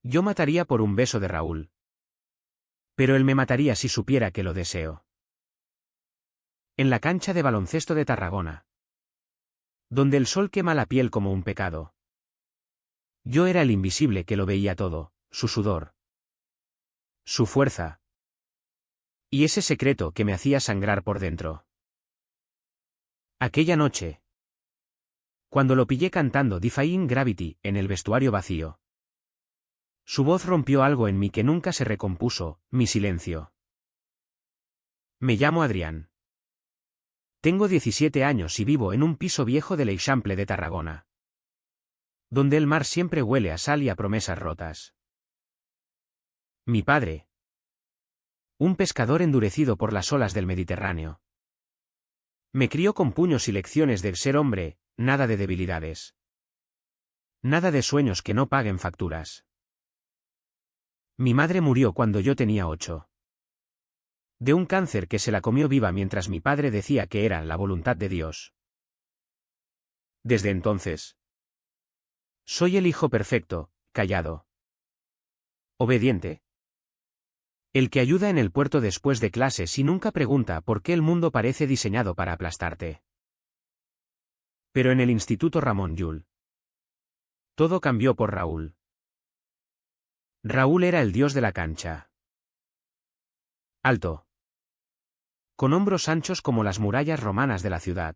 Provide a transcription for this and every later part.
Yo mataría por un beso de Raúl. Pero él me mataría si supiera que lo deseo. En la cancha de baloncesto de Tarragona, donde el sol quema la piel como un pecado. Yo era el invisible que lo veía todo, su sudor, su fuerza, y ese secreto que me hacía sangrar por dentro. Aquella noche, cuando lo pillé cantando Defying Gravity en el vestuario vacío, su voz rompió algo en mí que nunca se recompuso, mi silencio. Me llamo Adrián. Tengo 17 años y vivo en un piso viejo del Eixample de Tarragona, donde el mar siempre huele a sal y a promesas rotas. Mi padre, un pescador endurecido por las olas del Mediterráneo, me crió con puños y lecciones de ser hombre, nada de debilidades. Nada de sueños que no paguen facturas. Mi madre murió cuando yo tenía 8. De un cáncer que se la comió viva mientras mi padre decía que era la voluntad de Dios. Desde entonces, soy el hijo perfecto, callado, obediente. El que ayuda en el puerto después de clases y nunca pregunta por qué el mundo parece diseñado para aplastarte. Pero en el Instituto Ramón Llull, todo cambió por Raúl. Raúl era el dios de la cancha. Alto, con hombros anchos como las murallas romanas de la ciudad,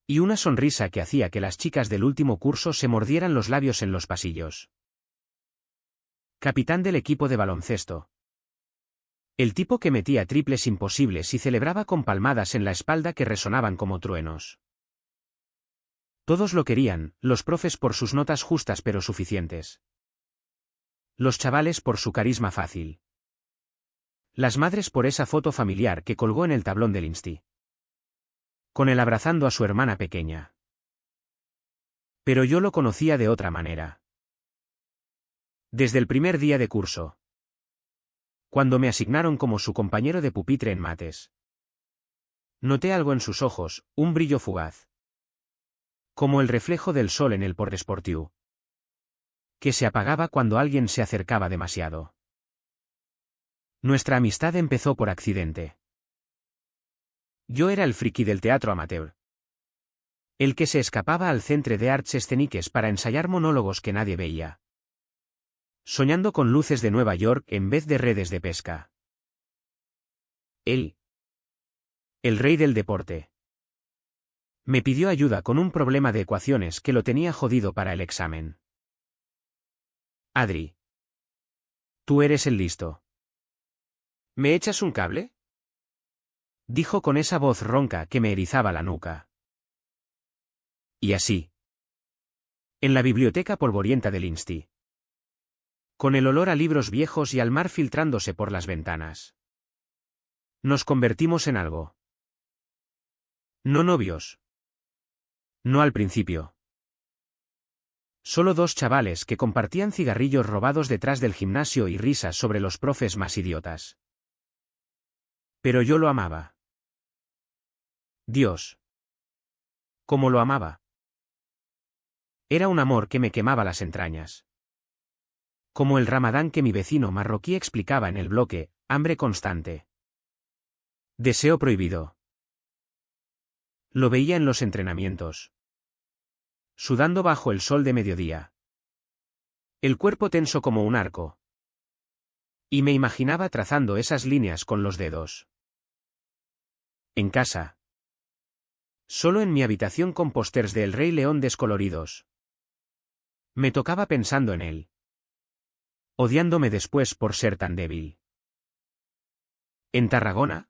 y una sonrisa que hacía que las chicas del último curso se mordieran los labios en los pasillos. Capitán del equipo de baloncesto. El tipo que metía triples imposibles y celebraba con palmadas en la espalda que resonaban como truenos. Todos lo querían, los profes por sus notas justas pero suficientes. Los chavales por su carisma fácil. Las madres por esa foto familiar que colgó en el tablón del Insti. Con él abrazando a su hermana pequeña. Pero yo lo conocía de otra manera. Desde el primer día de curso, cuando me asignaron como su compañero de pupitre en mates, noté algo en sus ojos, un brillo fugaz. Como el reflejo del sol en el Port Esportiu, que se apagaba cuando alguien se acercaba demasiado. Nuestra amistad empezó por accidente. Yo era el friki del teatro amateur, el que se escapaba al Centre de Arts Escèniques para ensayar monólogos que nadie veía, soñando con luces de Nueva York en vez de redes de pesca. Él, el rey del deporte, me pidió ayuda con un problema de ecuaciones que lo tenía jodido para el examen. Adri, tú eres el listo. ¿Me echas un cable?, dijo con esa voz ronca que me erizaba la nuca. Y así, en la biblioteca polvorienta del Insti, con el olor a libros viejos y al mar filtrándose por las ventanas, nos convertimos en algo. No novios. No al principio. Solo dos chavales que compartían cigarrillos robados detrás del gimnasio y risas sobre los profes más idiotas. Pero yo lo amaba. Dios. ¿Cómo lo amaba? Era un amor que me quemaba las entrañas. Como el ramadán que mi vecino marroquí explicaba en el bloque, hambre constante. Deseo prohibido. Lo veía en los entrenamientos, sudando bajo el sol de mediodía, el cuerpo tenso como un arco. Y me imaginaba trazando esas líneas con los dedos. En casa. Solo en mi habitación con pósters de El Rey León descoloridos. Me tocaba pensando en él, odiándome después por ser tan débil. En Tarragona,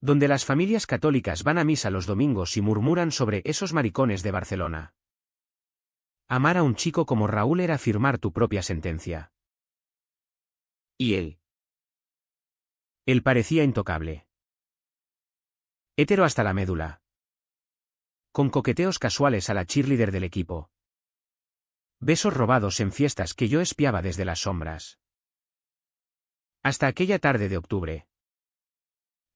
donde las familias católicas van a misa los domingos y murmuran sobre esos maricones de Barcelona. Amar a un chico como Raúl era firmar tu propia sentencia. ¿Y él? Él parecía intocable. Hétero hasta la médula. Con coqueteos casuales a la cheerleader del equipo. Besos robados en fiestas que yo espiaba desde las sombras. Hasta aquella tarde de octubre,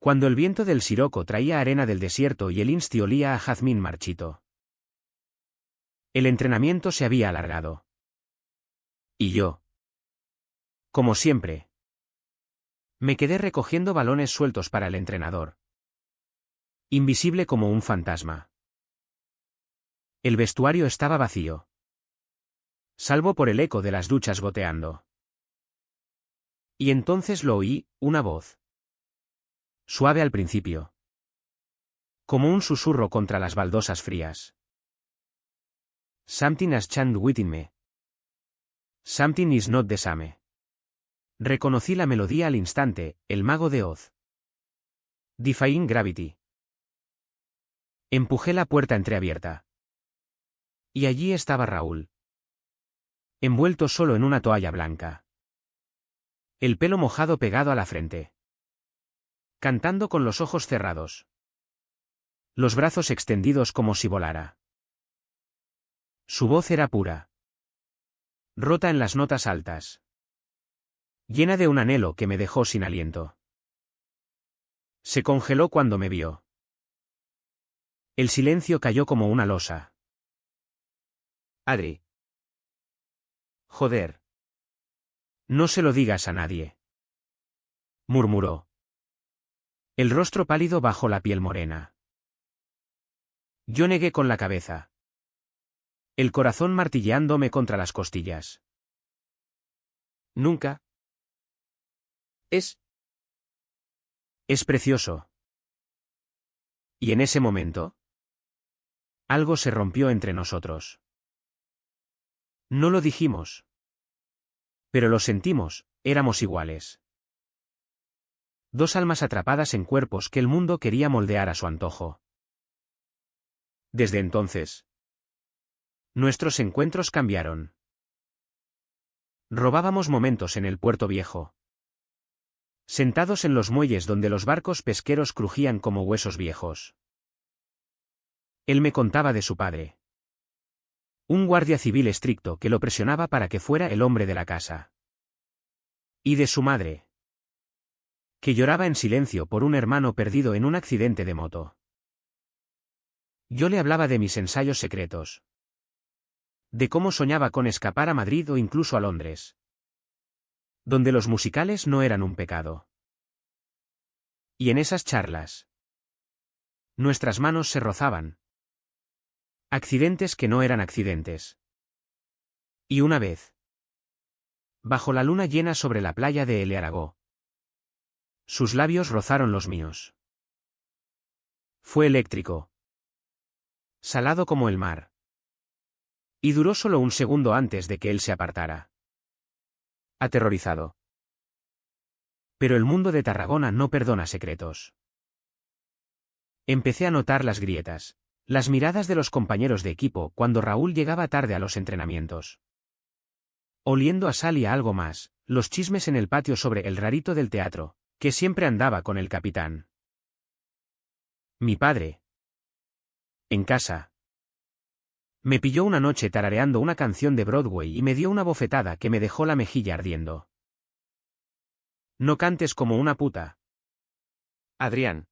cuando el viento del Siroco traía arena del desierto y el Insti olía a jazmín marchito. El entrenamiento se había alargado. Y yo, como siempre, me quedé recogiendo balones sueltos para el entrenador. Invisible como un fantasma. El vestuario estaba vacío. Salvo por el eco de las duchas goteando. Y entonces lo oí, una voz. Suave al principio. Como un susurro contra las baldosas frías. Something has changed within me. Something is not the same. Reconocí la melodía al instante, el mago de Oz. Defying Gravity. Empujé la puerta entreabierta. Y allí estaba Raúl. Envuelto solo en una toalla blanca. El pelo mojado pegado a la frente. Cantando con los ojos cerrados. Los brazos extendidos como si volara. Su voz era pura. Rota en las notas altas. Llena de un anhelo que me dejó sin aliento. Se congeló cuando me vio. El silencio cayó como una losa. Adri. Joder. No se lo digas a nadie. Murmuró. El rostro pálido bajo la piel morena. Yo negué con la cabeza. El corazón martilleándome contra las costillas. Nunca. Es precioso. Y en ese momento, algo se rompió entre nosotros. No lo dijimos. Pero lo sentimos, éramos iguales. Dos almas atrapadas en cuerpos que el mundo quería moldear a su antojo. Desde entonces, nuestros encuentros cambiaron. Robábamos momentos en el puerto viejo. Sentados en los muelles donde los barcos pesqueros crujían como huesos viejos. Él me contaba de su padre. Un guardia civil estricto que lo presionaba para que fuera el hombre de la casa. Y de su madre. Que lloraba en silencio por un hermano perdido en un accidente de moto. Yo le hablaba de mis ensayos secretos. De cómo soñaba con escapar a Madrid o incluso a Londres. Donde los musicales no eran un pecado. Y en esas charlas, nuestras manos se rozaban. Accidentes que no eran accidentes. Y una vez, bajo la luna llena sobre la playa de El Aragó, sus labios rozaron los míos. Fue eléctrico. Salado como el mar. Y duró solo un segundo antes de que él se apartara. Aterrorizado. Pero el mundo de Tarragona no perdona secretos. Empecé a notar las grietas, las miradas de los compañeros de equipo cuando Raúl llegaba tarde a los entrenamientos. Oliendo a sal y a algo más, los chismes en el patio sobre el rarito del teatro, que siempre andaba con el capitán. Mi padre. En casa. Me pilló una noche tarareando una canción de Broadway y me dio una bofetada que me dejó la mejilla ardiendo. No cantes como una puta. Adrián.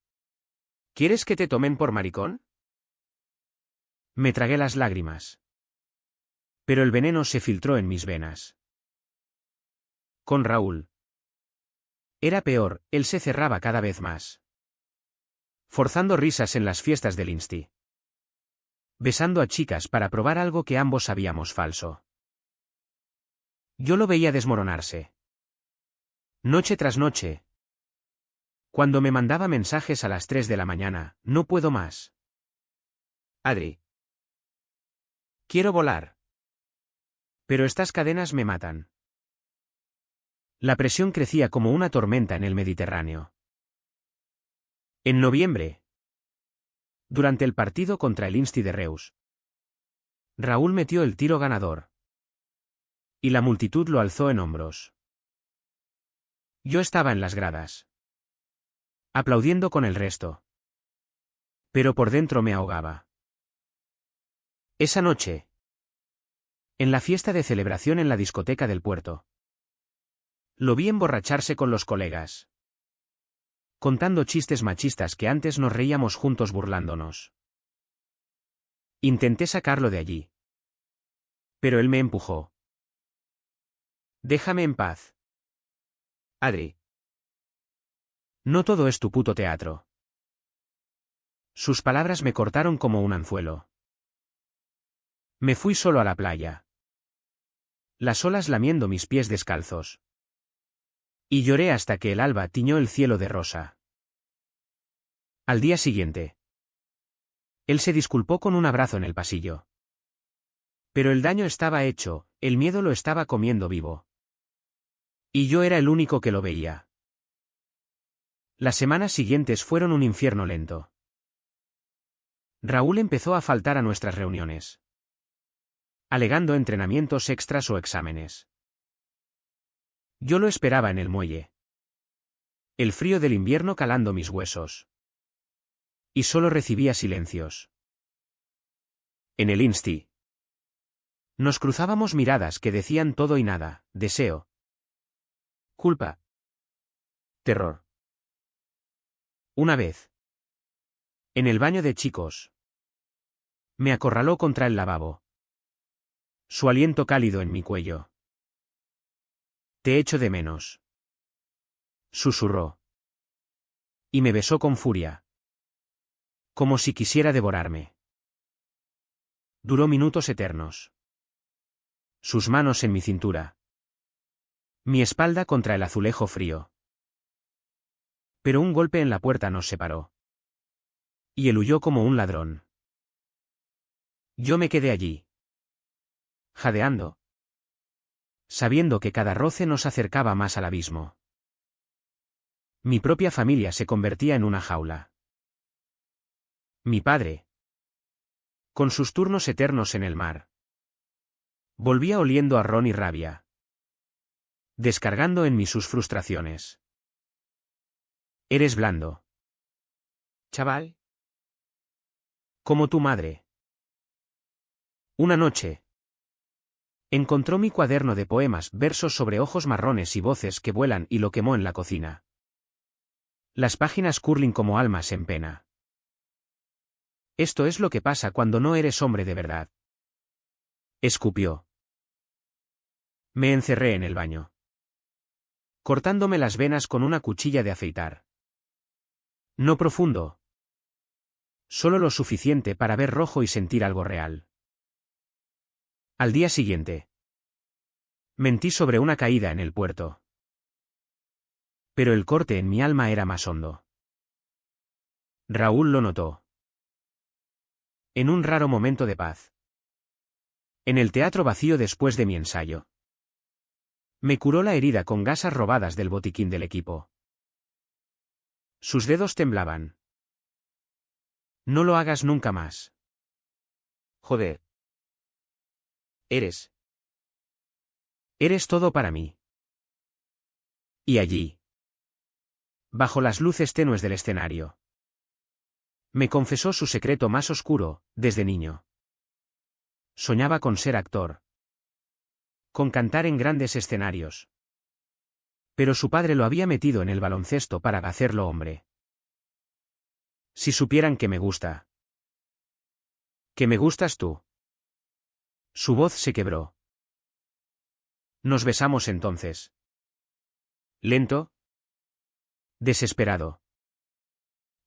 ¿Quieres que te tomen por maricón? Me tragué las lágrimas. Pero el veneno se filtró en mis venas. Con Raúl. Era peor, él se cerraba cada vez más. Forzando risas en las fiestas del Insti. Besando a chicas para probar algo que ambos sabíamos falso. Yo lo veía desmoronarse. Noche tras noche. Cuando me mandaba mensajes a las 3 de la mañana, no puedo más. Adri. Quiero volar. Pero estas cadenas me matan. La presión crecía como una tormenta en el Mediterráneo. En noviembre. Durante el partido contra el Insti de Reus. Raúl metió el tiro ganador. Y la multitud lo alzó en hombros. Yo estaba en las gradas. Aplaudiendo con el resto. Pero por dentro me ahogaba. Esa noche. En la fiesta de celebración en la discoteca del puerto. Lo vi emborracharse con los colegas. Contando chistes machistas que antes nos reíamos juntos burlándonos. Intenté sacarlo de allí. Pero él me empujó. Déjame en paz. Adri. No todo es tu puto teatro. Sus palabras me cortaron como un anzuelo. Me fui solo a la playa. Las olas lamiendo mis pies descalzos. Y lloré hasta que el alba tiñó el cielo de rosa. Al día siguiente. Él se disculpó con un abrazo en el pasillo. Pero el daño estaba hecho, el miedo lo estaba comiendo vivo. Y yo era el único que lo veía. Las semanas siguientes fueron un infierno lento. Raúl empezó a faltar a nuestras reuniones, alegando entrenamientos extras o exámenes. Yo lo esperaba en el muelle. El frío del invierno calando mis huesos. Y solo recibía silencios. En el Insti. Nos cruzábamos miradas que decían todo y nada, deseo. Culpa. Terror. Una vez. En el baño de chicos. Me acorraló contra el lavabo. Su aliento cálido en mi cuello. Te echo de menos. Susurró. Y me besó con furia. Como si quisiera devorarme. Duró minutos eternos. Sus manos en mi cintura. Mi espalda contra el azulejo frío. Pero un golpe en la puerta nos separó. Y él huyó como un ladrón. Yo me quedé allí. Jadeando. Sabiendo que cada roce nos acercaba más al abismo. Mi propia familia se convertía en una jaula. Mi padre. Con sus turnos eternos en el mar. Volvía oliendo a ron y rabia. Descargando en mí sus frustraciones. Eres blando. Chaval. Como tu madre. Una noche. Encontró mi cuaderno de poemas, versos sobre ojos marrones y voces que vuelan y lo quemó en la cocina. Las páginas curling como almas en pena. Esto es lo que pasa cuando no eres hombre de verdad. Escupió. Me encerré en el baño. Cortándome las venas con una cuchilla de afeitar. No profundo. Solo lo suficiente para ver rojo y sentir algo real. Al día siguiente. Mentí sobre una caída en el puerto. Pero el corte en mi alma era más hondo. Raúl lo notó. En un raro momento de paz. En el teatro vacío después de mi ensayo. Me curó la herida con gasas robadas del botiquín del equipo. Sus dedos temblaban. No lo hagas nunca más. Joder. Eres todo para mí. Y allí. Bajo las luces tenues del escenario. Me confesó su secreto más oscuro, desde niño. Soñaba con ser actor. Con cantar en grandes escenarios. Pero su padre lo había metido en el baloncesto para hacerlo hombre. Si supieran que me gusta. Que me gustas tú. Su voz se quebró. Nos besamos entonces. Lento. Desesperado.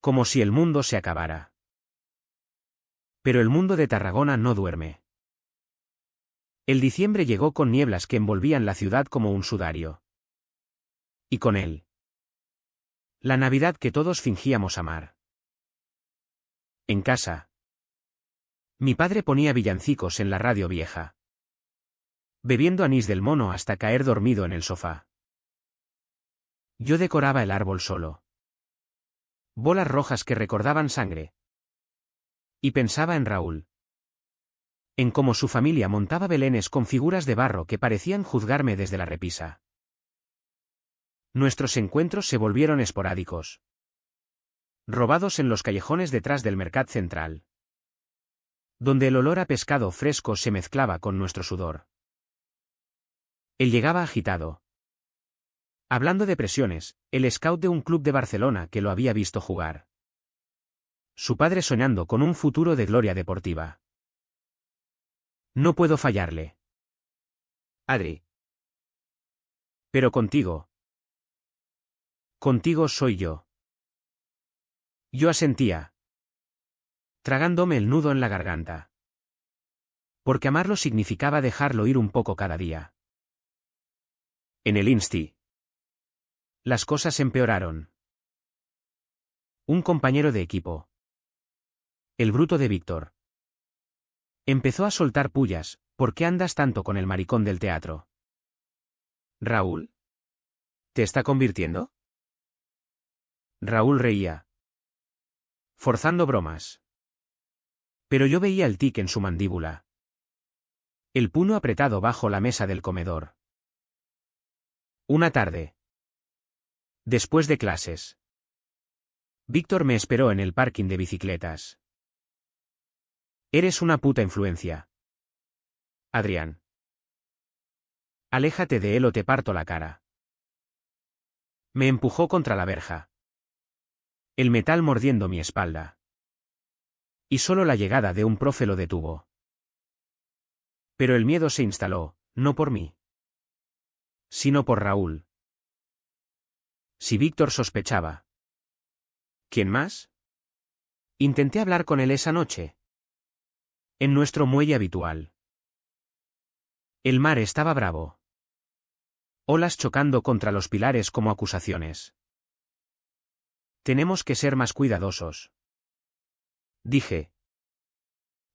Como si el mundo se acabara. Pero el mundo de Tarragona no duerme. El diciembre llegó con nieblas que envolvían la ciudad como un sudario. Y con él. La Navidad que todos fingíamos amar. En casa. Mi padre ponía villancicos en la radio vieja. Bebiendo anís del mono hasta caer dormido en el sofá. Yo decoraba el árbol solo. Bolas rojas que recordaban sangre. Y pensaba en Raúl. En cómo su familia montaba belenes con figuras de barro que parecían juzgarme desde la repisa. Nuestros encuentros se volvieron esporádicos. Robados en los callejones detrás del Mercat Central. Donde el olor a pescado fresco se mezclaba con nuestro sudor. Él llegaba agitado. Hablando de presiones, el scout de un club de Barcelona que lo había visto jugar. Su padre soñando con un futuro de gloria deportiva. No puedo fallarle. Adri. Pero contigo. Contigo soy yo. Yo asentía, tragándome el nudo en la garganta. Porque amarlo significaba dejarlo ir un poco cada día. En el Insti. Las cosas empeoraron. Un compañero de equipo, el bruto de Víctor, empezó a soltar pullas. ¿Por qué andas tanto con el maricón del teatro? Raúl. ¿Te está convirtiendo? Raúl reía, forzando bromas. Pero yo veía el tic en su mandíbula. El puño apretado bajo la mesa del comedor. Una tarde, después de clases, Víctor me esperó en el parking de bicicletas. Eres una puta influencia, Adrián. Aléjate de él o te parto la cara. Me empujó contra la verja, el metal mordiendo mi espalda. Y solo la llegada de un profe lo detuvo. Pero el miedo se instaló, no por mí, sino por Raúl. Si Víctor sospechaba. ¿Quién más? Intenté hablar con él esa noche. En nuestro muelle habitual. El mar estaba bravo. Olas chocando contra los pilares como acusaciones. Tenemos que ser más cuidadosos, dije.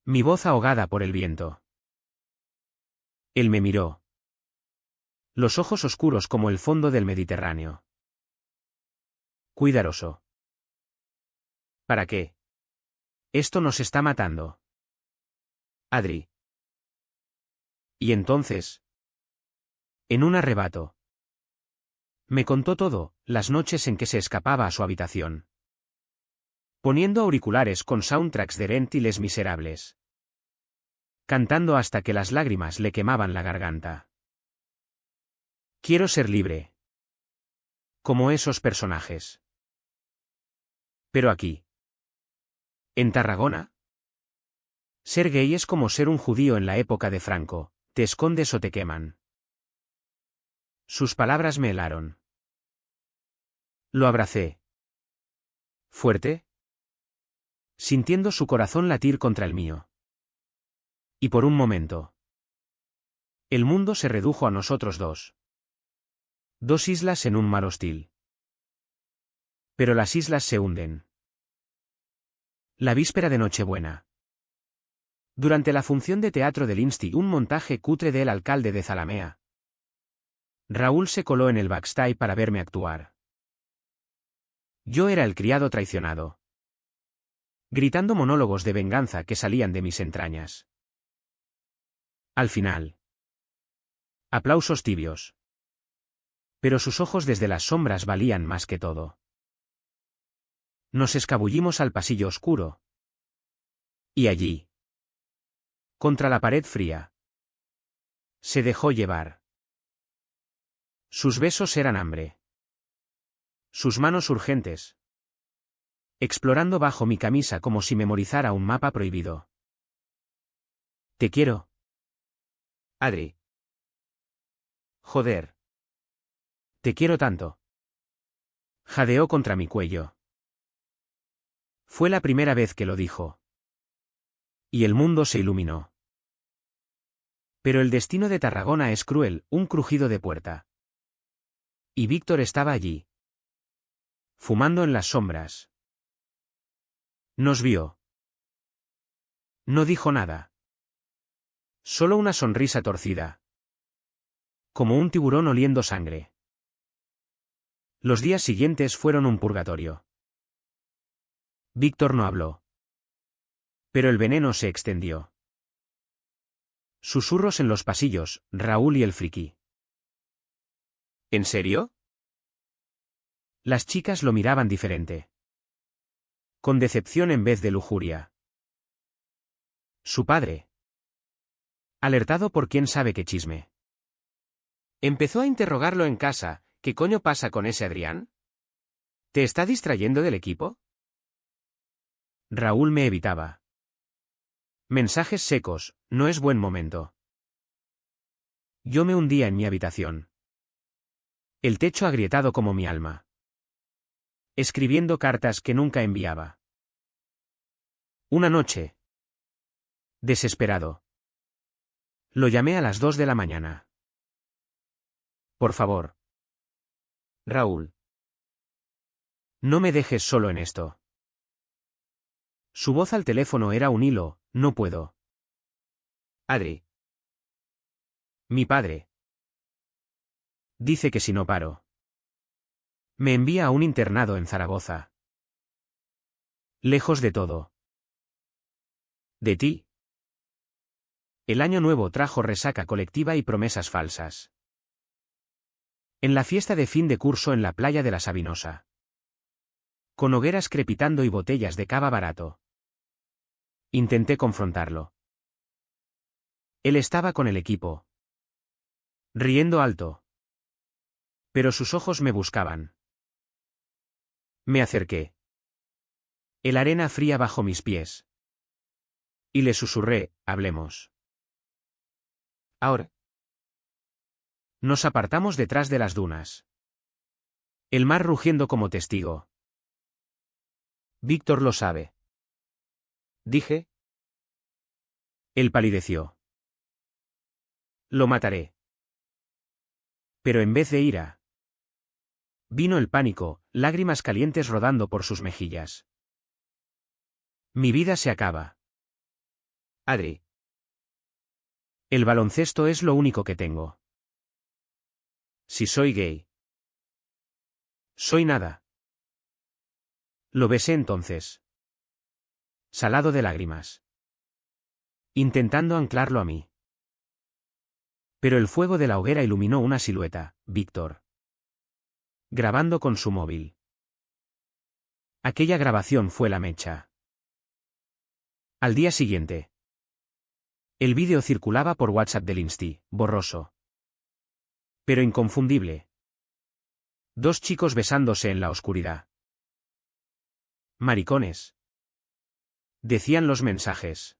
Mi voz ahogada por el viento. Él me miró. Los ojos oscuros como el fondo del Mediterráneo. Cuidadoso. ¿Para qué? Esto nos está matando. Adri. Y entonces, en un arrebato, me contó todo, las noches en que se escapaba a su habitación, poniendo auriculares con soundtracks de Rent y Les Miserables, cantando hasta que las lágrimas le quemaban la garganta. Quiero ser libre, como esos personajes. Pero aquí, en Tarragona, ser gay es como ser un judío en la época de Franco, te escondes o te queman. Sus palabras me helaron. Lo abracé. Fuerte, sintiendo su corazón latir contra el mío. Y por un momento, el mundo se redujo a nosotros dos. Dos islas en un mar hostil. Pero las islas se hunden. La víspera de Nochebuena. Durante la función de teatro del Insti, un montaje cutre del alcalde de Zalamea, Raúl se coló en el backstage para verme actuar. Yo era el criado traicionado, gritando monólogos de venganza que salían de mis entrañas. Al final, aplausos tibios. Pero sus ojos desde las sombras valían más que todo. Nos escabullimos al pasillo oscuro. Y allí, contra la pared fría, se dejó llevar. Sus besos eran hambre. Sus manos urgentes, explorando bajo mi camisa como si memorizara un mapa prohibido. Te quiero, Adri. Joder. Te quiero tanto. Jadeó contra mi cuello. Fue la primera vez que lo dijo. Y el mundo se iluminó. Pero el destino de Tarragona es cruel, un crujido de puerta. Y Víctor estaba allí, fumando en las sombras. Nos vio. No dijo nada. Solo una sonrisa torcida. Como un tiburón oliendo sangre. Los días siguientes fueron un purgatorio. Víctor no habló. Pero el veneno se extendió. Susurros en los pasillos, Raúl y el friki. ¿En serio? Las chicas lo miraban diferente. Con decepción en vez de lujuria. Su padre, alertado por quién sabe qué chisme, empezó a interrogarlo en casa. ¿Qué coño pasa con ese Adrián? ¿Te está distrayendo del equipo? Raúl me evitaba. Mensajes secos, no es buen momento. Yo me hundía en mi habitación. El techo agrietado como mi alma. Escribiendo cartas que nunca enviaba. Una noche. Desesperado. Lo llamé a las 2 de la mañana. Por favor. Raúl. No me dejes solo en esto. Su voz al teléfono era un hilo, no puedo. Adri. Mi padre. Dice que si no paro. Me envía a un internado en Zaragoza. Lejos de todo. De ti. El año nuevo trajo resaca colectiva y promesas falsas. En la fiesta de fin de curso en la playa de la Sabinosa. Con hogueras crepitando y botellas de cava barato. Intenté confrontarlo. Él estaba con el equipo. Riendo alto. Pero sus ojos me buscaban. Me acerqué. El arena fría bajo mis pies. Y le susurré, hablemos. Ahora. Nos apartamos detrás de las dunas. El mar rugiendo como testigo. Víctor lo sabe. Dije. Él palideció. Lo mataré. Pero en vez de ira. Vino el pánico, lágrimas calientes rodando por sus mejillas. Mi vida se acaba. Adri. El baloncesto es lo único que tengo. Si soy gay. Soy nada. Lo besé entonces. Salado de lágrimas. Intentando anclarlo a mí. Pero el fuego de la hoguera iluminó una silueta, Víctor. Grabando con su móvil. Aquella grabación fue la mecha. Al día siguiente. El vídeo circulaba por WhatsApp del Insti, borroso. Pero inconfundible. Dos chicos besándose en la oscuridad. Maricones. Decían los mensajes.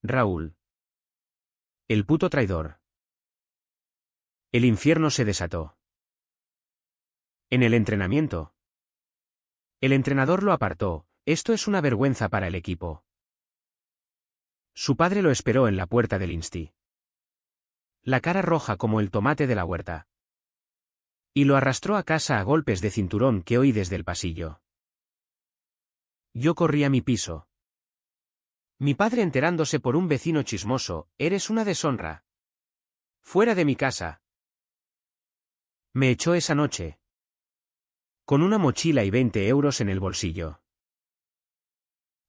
Raúl. El puto traidor. El infierno se desató. En el entrenamiento. El entrenador lo apartó, esto es una vergüenza para el equipo. Su padre lo esperó en la puerta del Insti. La cara roja como el tomate de la huerta. Y lo arrastró a casa a golpes de cinturón que oí desde el pasillo. Yo corrí a mi piso. Mi padre enterándose por un vecino chismoso, eres una deshonra. Fuera de mi casa. Me echó esa noche. Con una mochila y 20 euros en el bolsillo.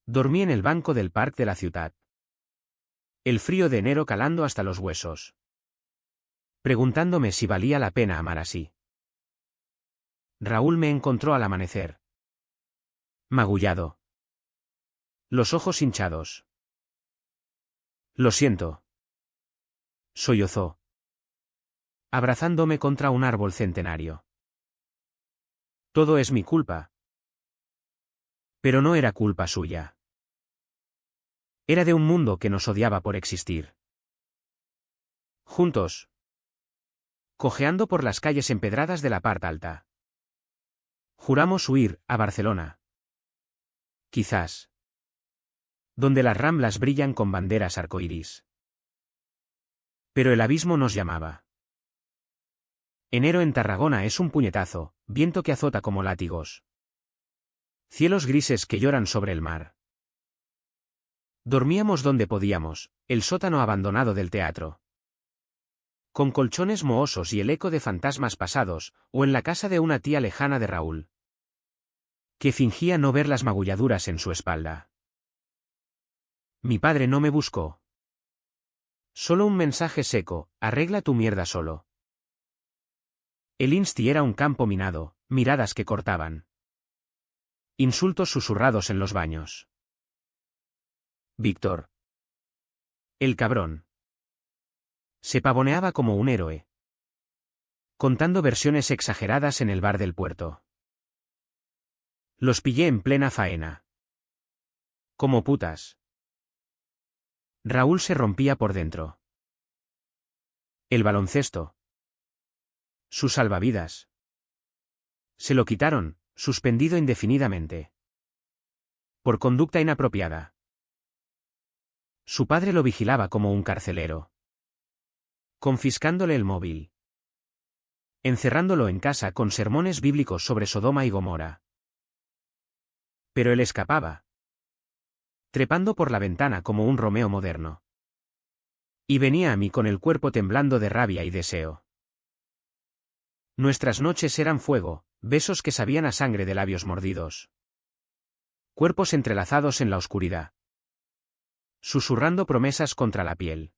Dormí en el banco del parque de la ciudad. El frío de enero calando hasta los huesos. Preguntándome si valía la pena amar así. Raúl me encontró al amanecer. Magullado. Los ojos hinchados. Lo siento. Sollozó. Abrazándome contra un árbol centenario. Todo es mi culpa. Pero no era culpa suya. Era de un mundo que nos odiaba por existir. Juntos. Cojeando por las calles empedradas de la parte alta. Juramos huir, a Barcelona. Quizás. Donde las ramblas brillan con banderas arcoíris. Pero el abismo nos llamaba. Enero en Tarragona es un puñetazo, viento que azota como látigos. Cielos grises que lloran sobre el mar. Dormíamos donde podíamos, el sótano abandonado del teatro. Con colchones mohosos y el eco de fantasmas pasados, o en la casa de una tía lejana de Raúl. Que fingía no ver las magulladuras en su espalda. Mi padre no me buscó. Solo un mensaje seco, arregla tu mierda solo. El Insti era un campo minado, miradas que cortaban. Insultos susurrados en los baños. Víctor. El cabrón. Se pavoneaba como un héroe. Contando versiones exageradas en el bar del puerto. Los pillé en plena faena. Como putas. Raúl se rompía por dentro. El baloncesto. Su salvavidas. Se lo quitaron, suspendido indefinidamente. Por conducta inapropiada. Su padre lo vigilaba como un carcelero. Confiscándole el móvil. Encerrándolo en casa con sermones bíblicos sobre Sodoma y Gomorra. Pero él escapaba. Trepando por la ventana como un Romeo moderno. Y venía a mí con el cuerpo temblando de rabia y deseo. Nuestras noches eran fuego, besos que sabían a sangre de labios mordidos. Cuerpos entrelazados en la oscuridad. Susurrando promesas contra la piel.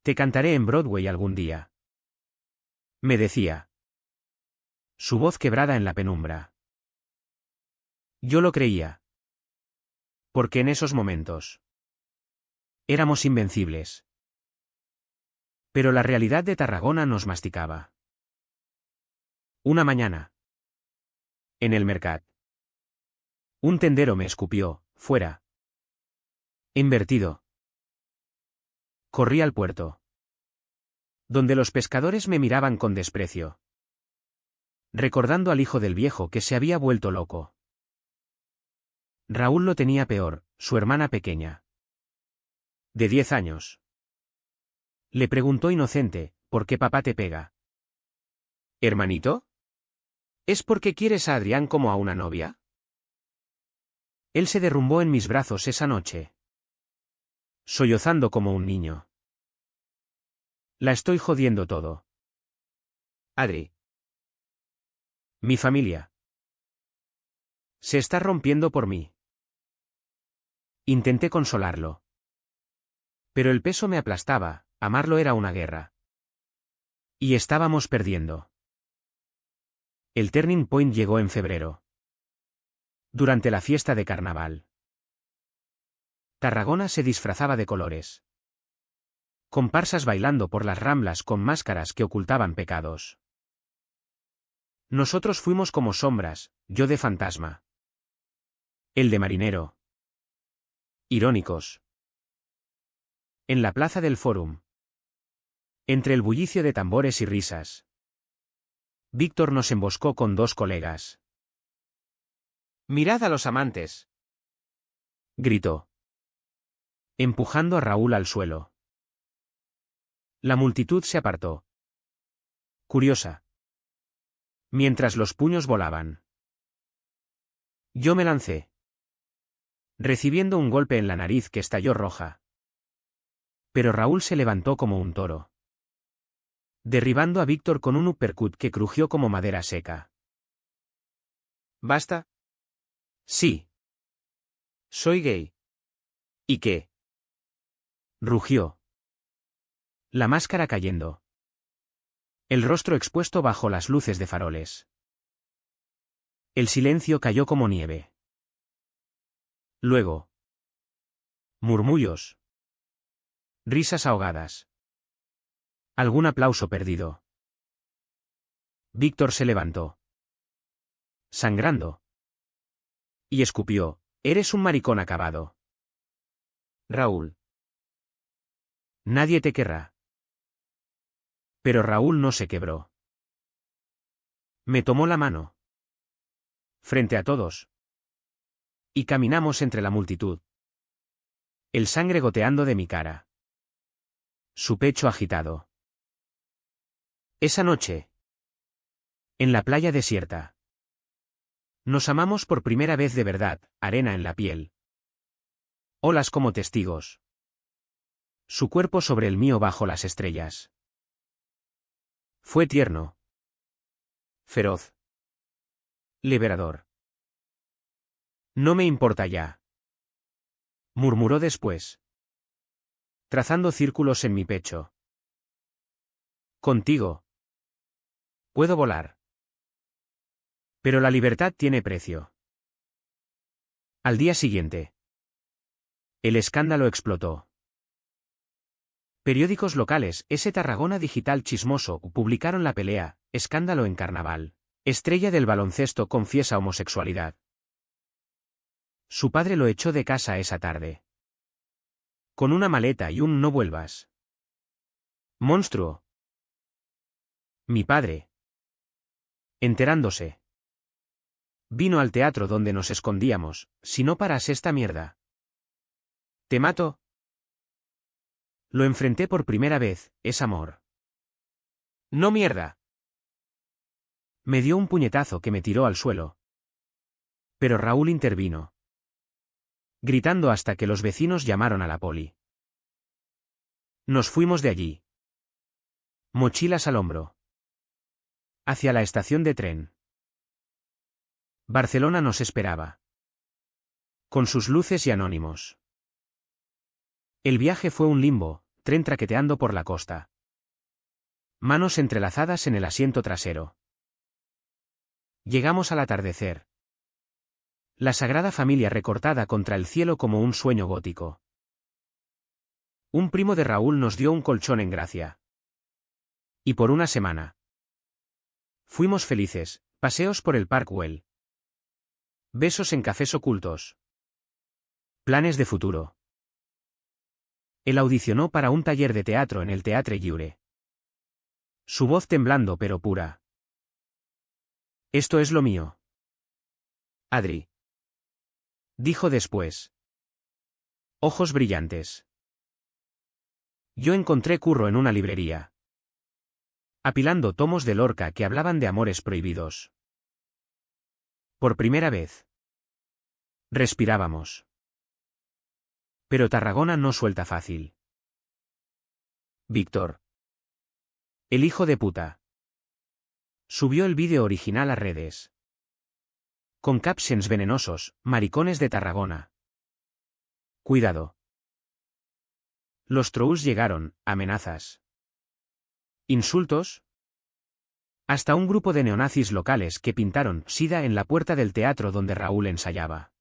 Te cantaré en Broadway algún día. Me decía. Su voz quebrada en la penumbra. Yo lo creía. Porque en esos momentos éramos invencibles. Pero la realidad de Tarragona nos masticaba. Una mañana. En el mercat. Un tendero me escupió, fuera. Invertido. Corrí al puerto. Donde los pescadores me miraban con desprecio. Recordando al hijo del viejo que se había vuelto loco. Raúl lo tenía peor, su hermana pequeña. De 10 años. Le preguntó inocente, ¿por qué papá te pega? ¿Hermanito? ¿Es porque quieres a Adrián como a una novia? Él se derrumbó en mis brazos esa noche. Sollozando como un niño. La estoy jodiendo todo. Adri. Mi familia. Se está rompiendo por mí. Intenté consolarlo. Pero el peso me aplastaba, amarlo era una guerra. Y estábamos perdiendo. El turning point llegó en febrero. Durante la fiesta de carnaval. Tarragona se disfrazaba de colores. Comparsas bailando por las ramblas con máscaras que ocultaban pecados. Nosotros fuimos como sombras, yo de fantasma. Él de marinero. Irónicos. En la plaza del Fórum. Entre el bullicio de tambores y risas. Víctor nos emboscó con 2 colegas. «Mirad a los amantes», gritó. Empujando a Raúl al suelo. La multitud se apartó. Curiosa. Mientras los puños volaban. Yo me lancé. Recibiendo un golpe en la nariz que estalló roja. Pero Raúl se levantó como un toro. Derribando a Víctor con un uppercut que crujió como madera seca. ¿Basta? Sí. Soy gay. ¿Y qué? Rugió. La máscara cayendo. El rostro expuesto bajo las luces de faroles. El silencio cayó como nieve. Luego. Murmullos. Risas ahogadas. Algún aplauso perdido. Víctor se levantó. Sangrando. Y escupió, «Eres un maricón acabado. Raúl. Nadie te querrá». Pero Raúl no se quebró. Me tomó la mano. Frente a todos. Y caminamos entre la multitud. El sangre goteando de mi cara. Su pecho agitado. Esa noche. En la playa desierta. Nos amamos por primera vez de verdad, arena en la piel. Olas como testigos. Su cuerpo sobre el mío bajo las estrellas. Fue tierno. Feroz. Liberador. No me importa ya. Murmuró después. Trazando círculos en mi pecho. Contigo. Puedo volar. Pero la libertad tiene precio. Al día siguiente. El escándalo explotó. Periódicos locales, ese Tarragona Digital chismoso, publicaron la pelea, escándalo en carnaval. Estrella del baloncesto confiesa homosexualidad. Su padre lo echó de casa esa tarde. Con una maleta y un «no vuelvas». Monstruo. Mi padre. Enterándose. Vino al teatro donde nos escondíamos, si no paras esta mierda. ¿Te mato? Lo enfrenté por primera vez, es amor. No mierda. Me dio un puñetazo que me tiró al suelo. Pero Raúl intervino, gritando hasta que los vecinos llamaron a la poli. Nos fuimos de allí. Mochilas al hombro. Hacia la estación de tren. Barcelona nos esperaba. Con sus luces y anónimos. El viaje fue un limbo, tren traqueteando por la costa. Manos entrelazadas en el asiento trasero. Llegamos al atardecer. La Sagrada Familia recortada contra el cielo como un sueño gótico. Un primo de Raúl nos dio un colchón en Gracia. Y por una semana. Fuimos felices, paseos por el Park Güell. Besos en cafés ocultos. Planes de futuro. Él audicionó para un taller de teatro en el Teatre Lliure. Su voz temblando pero pura. Esto es lo mío. Adri. Dijo después. Ojos brillantes. Yo encontré curro en una librería. Apilando tomos de Lorca que hablaban de amores prohibidos. Por primera vez. Respirábamos. Pero Tarragona no suelta fácil. Víctor. El hijo de puta. Subió el vídeo original a redes. Con captions venenosos, maricones de Tarragona. Cuidado. Los trolls llegaron, amenazas. Insultos. Hasta un grupo de neonazis locales que pintaron SIDA en la puerta del teatro donde Raúl ensayaba.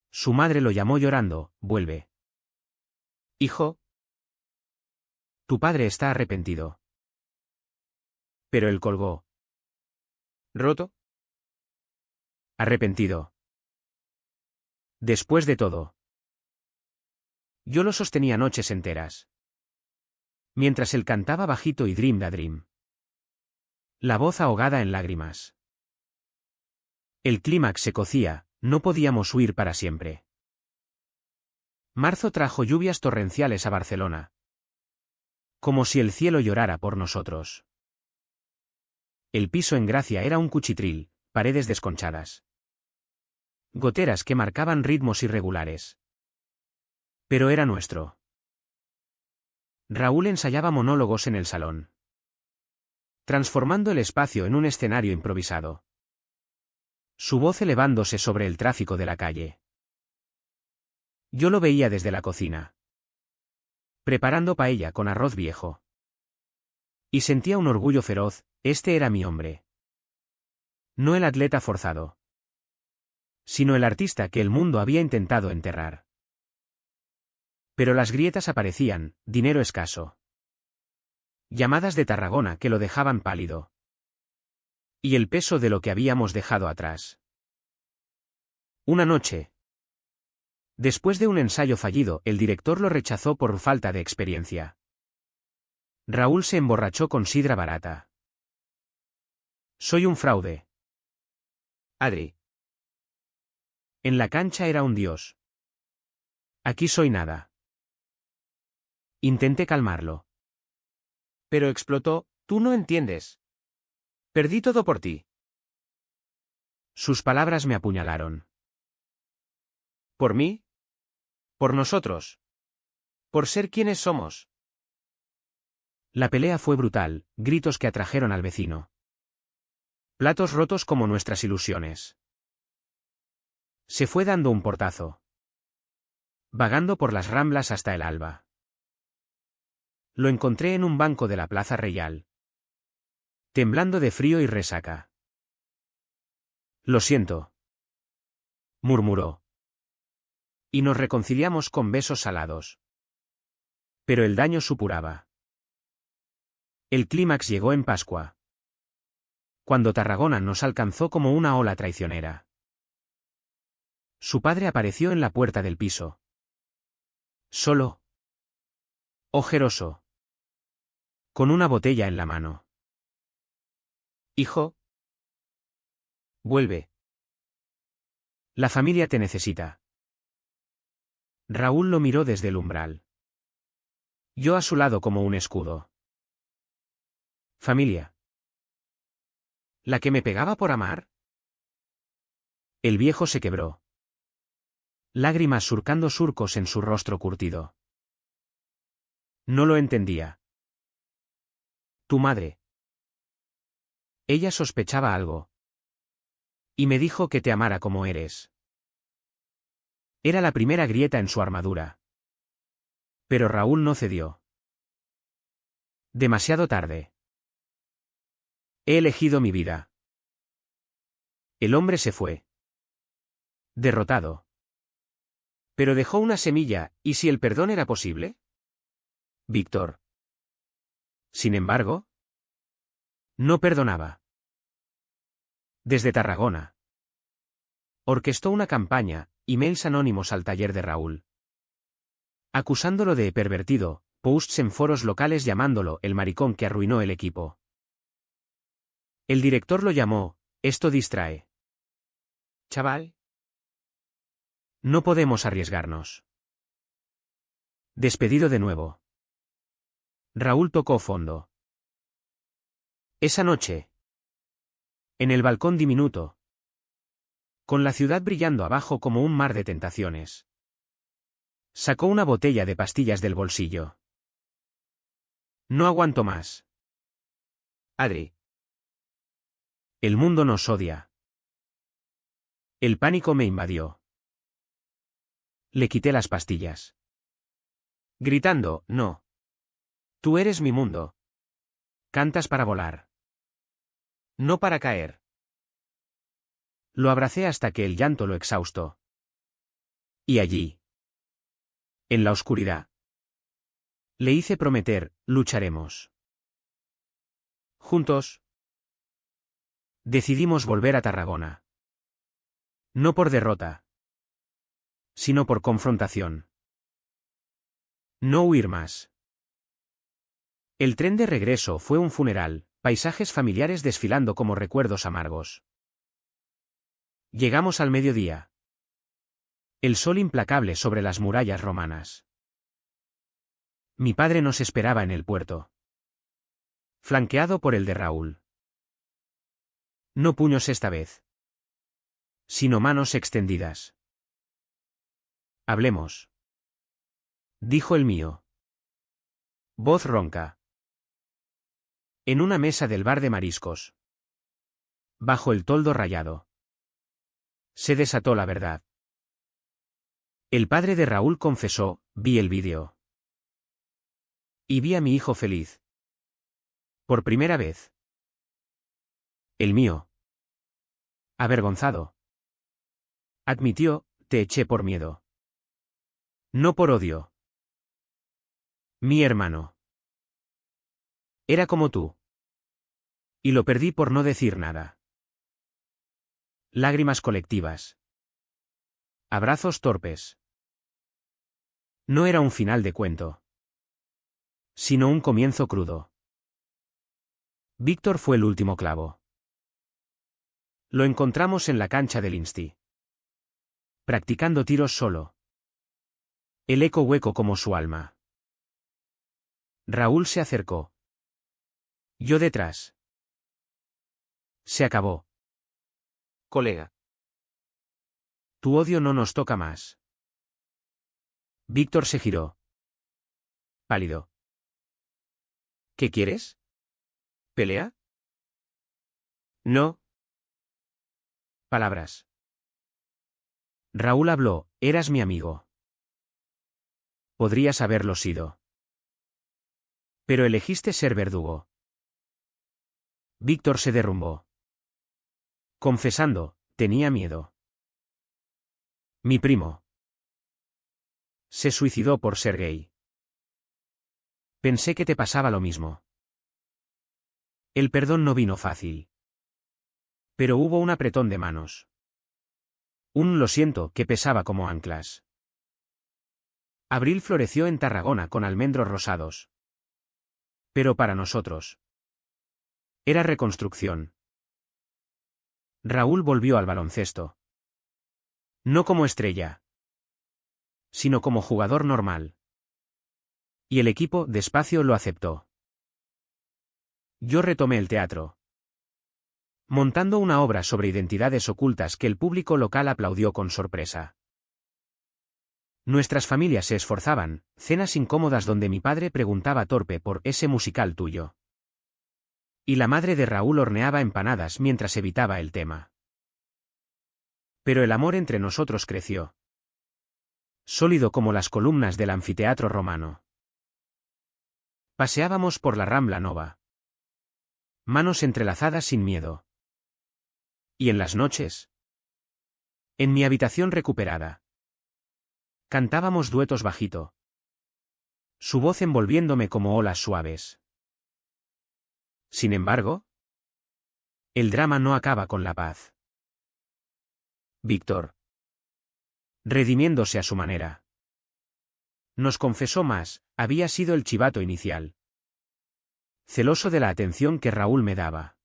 Su madre lo llamó llorando, vuelve. Hijo. Tu padre está arrepentido. Pero él colgó. ¿Roto? Arrepentido. Después de todo. Yo lo sostenía noches enteras. Mientras él cantaba bajito y Dream da Dream. La voz ahogada en lágrimas. El clímax se cocía, no podíamos huir para siempre. Marzo trajo lluvias torrenciales a Barcelona. Como si el cielo llorara por nosotros. El piso en Gracia era un cuchitril, paredes desconchadas. Goteras que marcaban ritmos irregulares. Pero era nuestro. Raúl ensayaba monólogos en el salón. Transformando el espacio en un escenario improvisado. Su voz elevándose sobre el tráfico de la calle. Yo lo veía desde la cocina. Preparando paella con arroz viejo. Y sentía un orgullo feroz, este era mi hombre. No el atleta forzado. Sino el artista que el mundo había intentado enterrar. Pero las grietas aparecían, dinero escaso. Llamadas de Tarragona que lo dejaban pálido. Y el peso de lo que habíamos dejado atrás. Una noche. Después de un ensayo fallido, el director lo rechazó por falta de experiencia. Raúl se emborrachó con sidra barata. Soy un fraude. Adri. En la cancha era un dios. Aquí soy nada. Intenté calmarlo. Pero explotó, tú no entiendes. Perdí todo por ti. Sus palabras me apuñalaron. ¿Por mí? Por nosotros. Por ser quienes somos. La pelea fue brutal, gritos que atrajeron al vecino. Platos rotos como nuestras ilusiones. Se fue dando un portazo. Vagando por las Ramblas hasta el alba. Lo encontré en un banco de la Plaza Real. Temblando de frío y resaca. Lo siento. Murmuró. Y nos reconciliamos con besos salados. Pero el daño supuraba. El clímax llegó en Pascua. Cuando Tarragona nos alcanzó como una ola traicionera. Su padre apareció en la puerta del piso. Solo. Ojeroso. Con una botella en la mano. Hijo, vuelve. La familia te necesita. Raúl lo miró desde el umbral. Yo a su lado como un escudo. Familia. ¿La que me pegaba por amar? El viejo se quebró. Lágrimas surcando surcos en su rostro curtido. No lo entendía. Tu madre. Ella sospechaba algo. Y me dijo que te amara como eres. Era la primera grieta en su armadura. Pero Raúl no cedió. Demasiado tarde. He elegido mi vida. El hombre se fue. Derrotado. Pero dejó una semilla, ¿y si el perdón era posible? Víctor. Sin embargo, no perdonaba. Desde Tarragona. Orquestó una campaña, emails anónimos al taller de Raúl. Acusándolo de pervertido, posts en foros locales llamándolo el maricón que arruinó el equipo. El director lo llamó, esto distrae. Chaval. No podemos arriesgarnos. Despedido de nuevo. Raúl tocó fondo. Esa noche. En el balcón diminuto. Con la ciudad brillando abajo como un mar de tentaciones. Sacó una botella de pastillas del bolsillo. No aguanto más. Adri. El mundo nos odia. El pánico me invadió. Le quité las pastillas. Gritando, no. Tú eres mi mundo. Cantas para volar. No para caer. Lo abracé hasta que el llanto lo exhaustó. Y allí. En la oscuridad. Le hice prometer, lucharemos. Juntos. Decidimos volver a Tarragona. No por derrota. Sino por confrontación. No huir más. El tren de regreso fue un funeral, paisajes familiares desfilando como recuerdos amargos. Llegamos al mediodía. El sol implacable sobre las murallas romanas. Mi padre nos esperaba en el puerto. Flanqueado por el de Raúl. No puños esta vez. Sino manos extendidas. Hablemos. Dijo el mío. Voz ronca. En una mesa del bar de mariscos. Bajo el toldo rayado. Se desató la verdad. El padre de Raúl confesó, vi el vídeo. Y vi a mi hijo feliz. Por primera vez. El mío. Avergonzado. Admitió, te eché por miedo. No por odio. Mi hermano. Era como tú. Y lo perdí por no decir nada. Lágrimas colectivas. Abrazos torpes. No era un final de cuento. Sino un comienzo crudo. Víctor fue el último clavo. Lo encontramos en la cancha del Insti. Practicando tiros solo. El eco hueco como su alma. Raúl se acercó. Yo detrás. Se acabó. Colega. Tu odio no nos toca más. Víctor se giró. Pálido. ¿Qué quieres? ¿Pelea? No. Palabras. Raúl habló, eras mi amigo. Podrías haberlo sido. Pero elegiste ser verdugo. Víctor se derrumbó. Confesando, tenía miedo. Mi primo. Se suicidó por ser gay. Pensé que te pasaba lo mismo. El perdón no vino fácil. Pero hubo un apretón de manos. Un lo siento que pesaba como anclas. Abril floreció en Tarragona con almendros rosados. Pero para nosotros. Era reconstrucción. Raúl volvió al baloncesto. No como estrella, sino como jugador normal. Y el equipo, despacio, lo aceptó. Yo retomé el teatro, montando una obra sobre identidades ocultas que el público local aplaudió con sorpresa. Nuestras familias se esforzaban, cenas incómodas donde mi padre preguntaba torpe por ese musical tuyo. Y la madre de Raúl horneaba empanadas mientras evitaba el tema. Pero el amor entre nosotros creció. Sólido como las columnas del anfiteatro romano. Paseábamos por la Rambla Nova. Manos entrelazadas sin miedo. Y en las noches, en mi habitación recuperada, cantábamos duetos bajito. Su voz envolviéndome como olas suaves. Sin embargo, el drama no acaba con la paz. Víctor, redimiéndose a su manera, nos confesó más, había sido el chivato inicial. Celoso de la atención que Raúl me daba.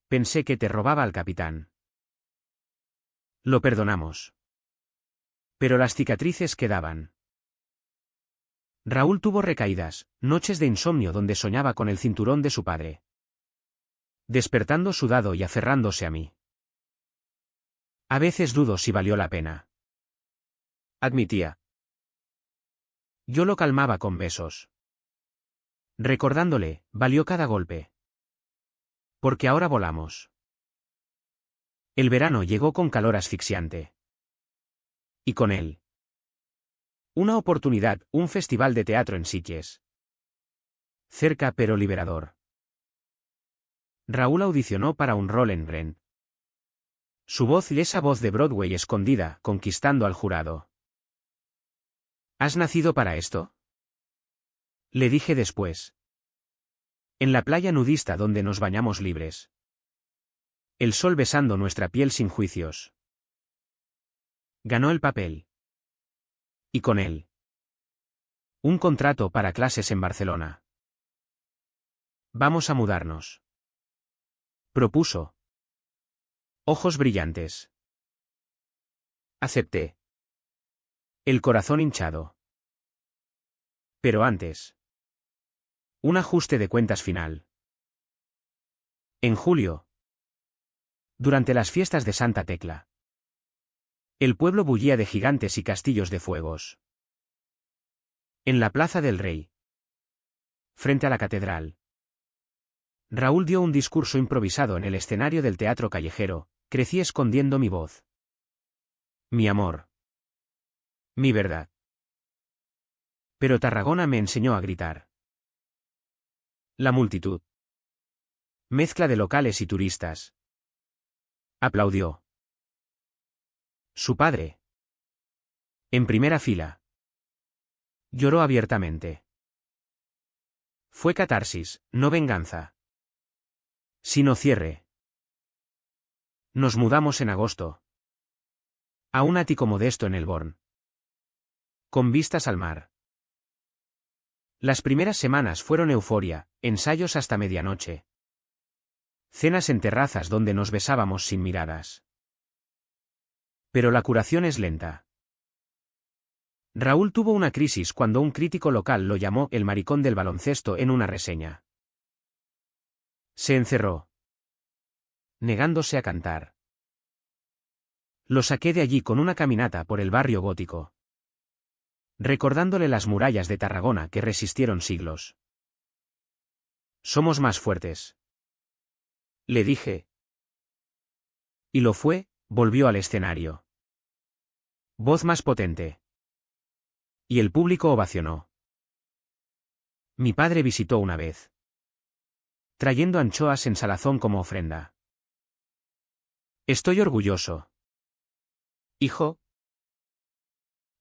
Pensé que te robaba al capitán. Lo perdonamos. Pero las cicatrices quedaban. Raúl tuvo recaídas, noches de insomnio donde soñaba con el cinturón de su padre. Despertando sudado y aferrándose a mí. A veces dudo si valió la pena. Admitía. Yo lo calmaba con besos. Recordándole, valió cada golpe. Porque ahora volamos. El verano llegó con calor asfixiante. Y con él. Una oportunidad, un festival de teatro en Sitges. Cerca pero liberador. Raúl audicionó para un rol en Bren. Su voz y esa voz de Broadway escondida, conquistando al jurado. ¿Has nacido para esto? Le dije después. En la playa nudista donde nos bañamos libres. El sol besando nuestra piel sin juicios. Ganó el papel. Y con él. Un contrato para clases en Barcelona. Vamos a mudarnos. Propuso. Ojos brillantes. Acepté. El corazón hinchado. Pero antes. Un ajuste de cuentas final. En julio. Durante las fiestas de Santa Tecla. El pueblo bullía de gigantes y castillos de fuegos. En la Plaza del Rey. Frente a la catedral. Raúl dio un discurso improvisado en el escenario del teatro callejero, crecí escondiendo mi voz. Mi amor. Mi verdad. Pero Tarragona me enseñó a gritar. La multitud. Mezcla de locales y turistas. Aplaudió. Su padre. En primera fila. Lloró abiertamente. Fue catarsis, no venganza. Sino cierre. Nos mudamos en agosto. A un ático modesto en el Born. Con vistas al mar. Las primeras semanas fueron euforia, ensayos hasta medianoche. Cenas en terrazas donde nos besábamos sin miradas. Pero la curación es lenta. Raúl tuvo una crisis cuando un crítico local lo llamó el maricón del baloncesto en una reseña. Se encerró. Negándose a cantar. Lo saqué de allí con una caminata por el barrio gótico. Recordándole las murallas de Tarragona que resistieron siglos. Somos más fuertes. Le dije. Y lo fue, volvió al escenario. Voz más potente. Y el público ovacionó. Mi padre visitó una vez. Trayendo anchoas en salazón como ofrenda. Estoy orgulloso. Hijo.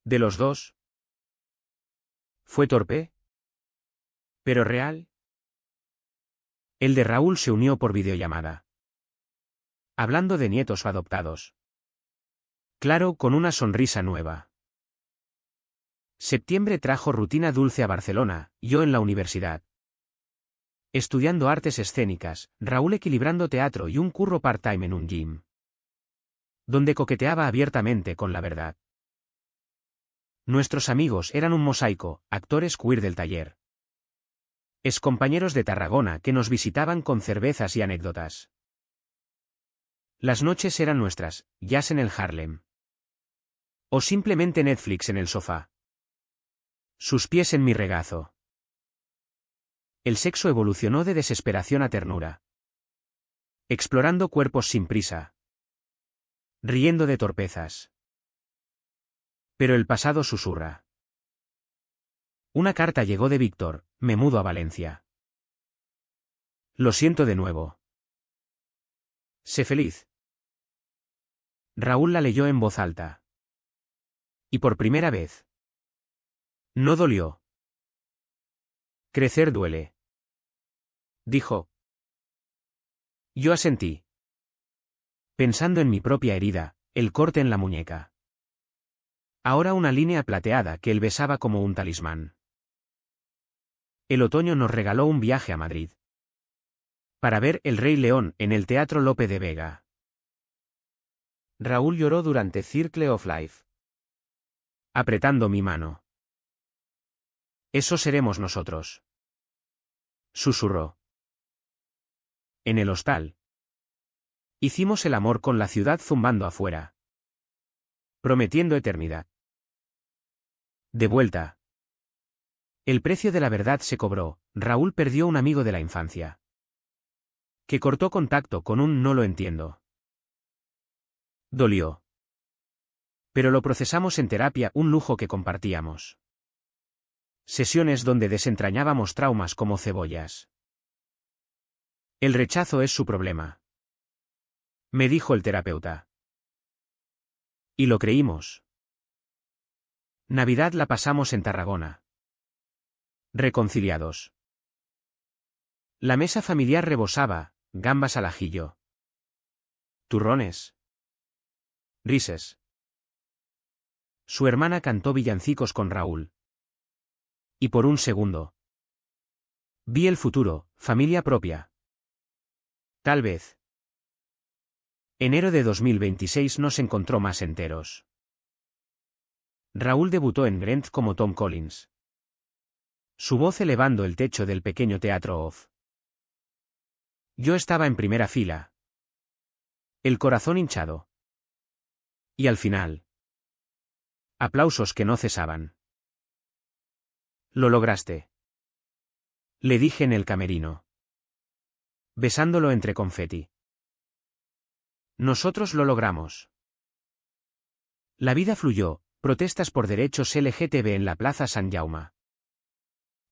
¿De los dos? ¿Fue torpe? ¿Pero real? El de Raúl se unió por videollamada. Hablando de nietos adoptados. Claro, con una sonrisa nueva. Septiembre trajo rutina dulce a Barcelona, yo en la universidad. Estudiando artes escénicas, Raúl equilibrando teatro y un curro part-time en un gym. Donde coqueteaba abiertamente con la verdad. Nuestros amigos eran un mosaico, actores queer del taller. Excompañeros de Tarragona que nos visitaban con cervezas y anécdotas. Las noches eran nuestras, jazz en el Harlem. O simplemente Netflix en el sofá. Sus pies en mi regazo. El sexo evolucionó de desesperación a ternura. Explorando cuerpos sin prisa. Riendo de torpezas. Pero el pasado susurra. Una carta llegó de Víctor, me mudo a Valencia. Lo siento de nuevo. Sé feliz. Raúl la leyó en voz alta. Y por primera vez. No dolió. Crecer duele. Dijo. Yo asentí. Pensando en mi propia herida, el corte en la muñeca. Ahora una línea plateada que él besaba como un talismán. El otoño nos regaló un viaje a Madrid. Para ver El Rey León en el Teatro Lope de Vega. Raúl lloró durante Circle of Life. Apretando mi mano. Eso seremos nosotros. Susurró. En el hostal. Hicimos el amor con la ciudad zumbando afuera. Prometiendo eternidad. De vuelta. El precio de la verdad se cobró, Raúl perdió un amigo de la infancia. Que cortó contacto con un no lo entiendo. Dolió. Pero lo procesamos en terapia, un lujo que compartíamos. Sesiones donde desentrañábamos traumas como cebollas. El rechazo es su problema. Me dijo el terapeuta. Y lo creímos. Navidad la pasamos en Tarragona. Reconciliados. La mesa familiar rebosaba, gambas al ajillo. Turrones. Rises. Su hermana cantó villancicos con Raúl. Y por un segundo. Vi el futuro, familia propia. Tal vez. Enero de 2026 nos encontró más enteros. Raúl debutó en Grant como Tom Collins. Su voz elevando el techo del pequeño teatro Oz. Yo estaba en primera fila. El corazón hinchado. Y al final. Aplausos que no cesaban. Lo lograste. Le dije en el camerino. Besándolo entre confeti. Nosotros lo logramos. La vida fluyó, protestas por derechos LGTB en la Plaza San Jaume.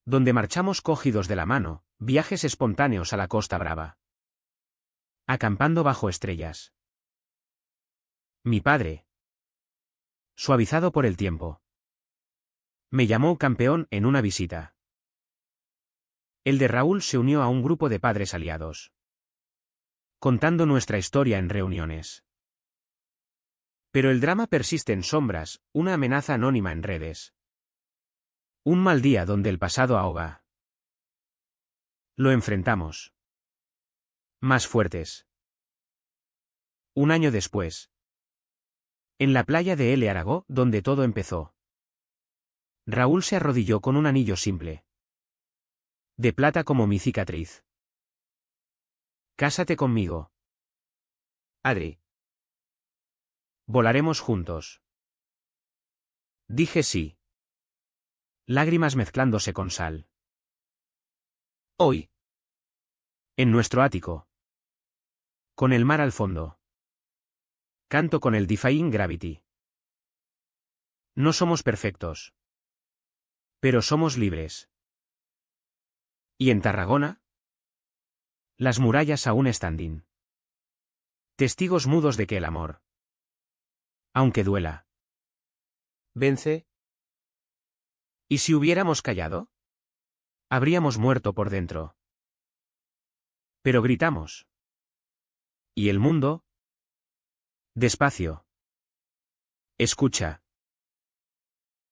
Donde marchamos cogidos de la mano, viajes espontáneos a la Costa Brava. Acampando bajo estrellas. Mi padre. Suavizado por el tiempo. Me llamó campeón en una visita. El de Raúl se unió a un grupo de padres aliados. Contando nuestra historia en reuniones. Pero el drama persiste en sombras, una amenaza anónima en redes. Un mal día donde el pasado ahoga. Lo enfrentamos. Más fuertes. Un año después. En la playa de El Aragó, donde todo empezó. Raúl se arrodilló con un anillo simple. De plata como mi cicatriz. Cásate conmigo. Adri. Volaremos juntos. Dije sí. Lágrimas mezclándose con sal. Hoy. En nuestro ático. Con el mar al fondo. Canto con el Defying Gravity. No somos perfectos. Pero somos libres. ¿Y en Tarragona? Las murallas aún standing. Testigos mudos de que el amor. Aunque duela. Vence. ¿Y si hubiéramos callado? Habríamos muerto por dentro. Pero gritamos. ¿Y el mundo? Despacio. Escucha.